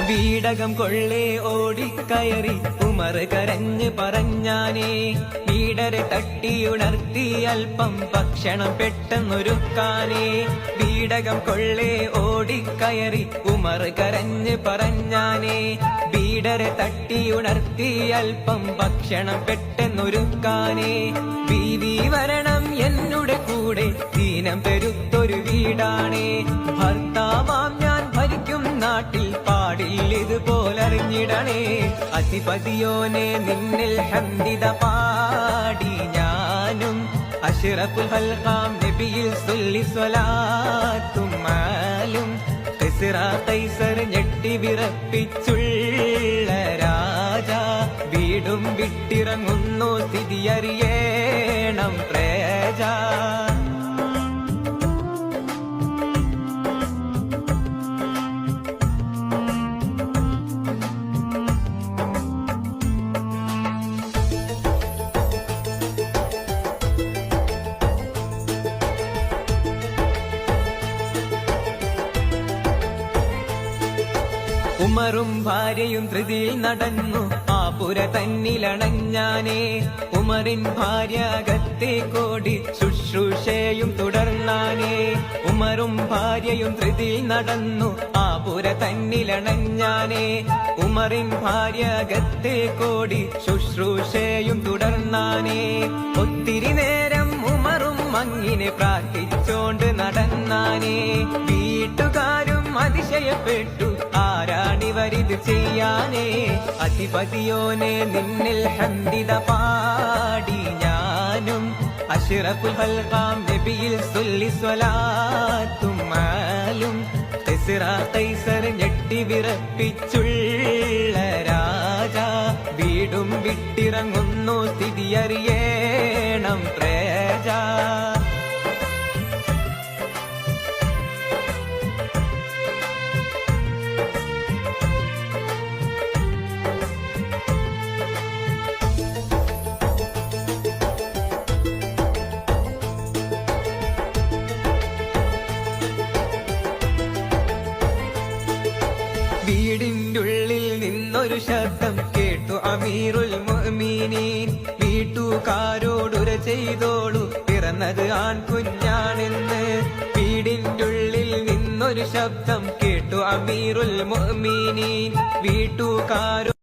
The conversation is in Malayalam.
വീടകം കൊള്ളേ ഓടിക്കയറി ഉമർ കരഞ്ഞ് പറഞ്ഞാനേ, വീടരെ തട്ടിയുണർത്തി അല്പം ഭക്ഷണം പെട്ടെന്നൊരുക്കാനേ. വീടകം കൊള്ളേ ഓടിക്കയറി ഉമർ കരഞ്ഞ് പറഞ്ഞാനേ, വീടരെ തട്ടിയുണർത്തി അല്പം ഭക്ഷണം പെട്ടെന്നൊരുക്കാനേ. ബീവി വരണം എന്നുടെ കൂടെ, ദീനം പെരുത്തൊരു വീടാണേ. ഭർത്താവാം ഞാൻ ഭരിക്കും നാട്ടിൽ, പാടിൽ ഇതുപോലറിഞ്ഞിടണേ. അധിപതിയോനെ നിന്നിൽ ഹംദിത പാടി ഞാനും, അഷ്റഫുൽ ഖൽഖാം നബിയിൽ സ്വല്ലി സ്വലാത്തും മാലും. ഖിസ്റ കൈസർ ഞെട്ടി വിറപ്പിച്ചുള്ള രാജാ, വീടും വിട്ടിറങ്ങുന്നു സ്ഥിതിയറിയേണം പ്രജ. ഉമറും ഭാര്യയും ധൃതിയിൽ നടന്നു ആ പുര തന്നിലണഞ്ഞാനേ. ഉമറിൻ ഭാര്യ അകത്തെ കോടി ശുശ്രൂഷയും തുടർന്നാനേ. ഉമറും ഭാര്യയും ധൃതിയിൽ നടന്നു ആ പുര തന്നിലണഞ്ഞാനേ. ഉമറിൻ ഭാര്യ അകത്തെ കോടി ശുശ്രൂഷയും തുടർന്നാനേ. ഒത്തിരി നേരം ഉമറും അങ്ങിനെ പ്രാർത്ഥിച്ചോണ്ട് നടന്നാനേ. വീട്ടുകാരും അതിശയപ്പെട്ടു, ആരാണിവരിത് ചെയ്യാനേ. അധിപതിയോനെ നിന്നിൽ ഹംദിത പാടി ഞാനും, അഷ്റഫുൽ ഖൽഖാം നബിയിൽ സ്വല്ലി സ്വലാത്തും മാലും. ഖിസ്റ കൈസർ ഞെട്ടി വിറപ്പിച്ചുള്ള രാജാ, വീടും വിട്ടിറങ്ങുന്നു സ്ഥിതിയറിയേണം പ്രജ. വീടിനുള്ളിൽ നിന്നൊരു ശബ്ദം കേട്ടു അമീറുൽ മുഅ്മിനീൻ. വീട്ടുകാരോടുര ചെയ്തോളൂ, പിറന്നത് ആൺകുഞ്ഞാണെന്ന്. വീടിനുള്ളിൽ നിന്നൊരു ശബ്ദം കേട്ടു അമീറുൽ മുഅ്മിനീൻ. വീട്ടുകാരോ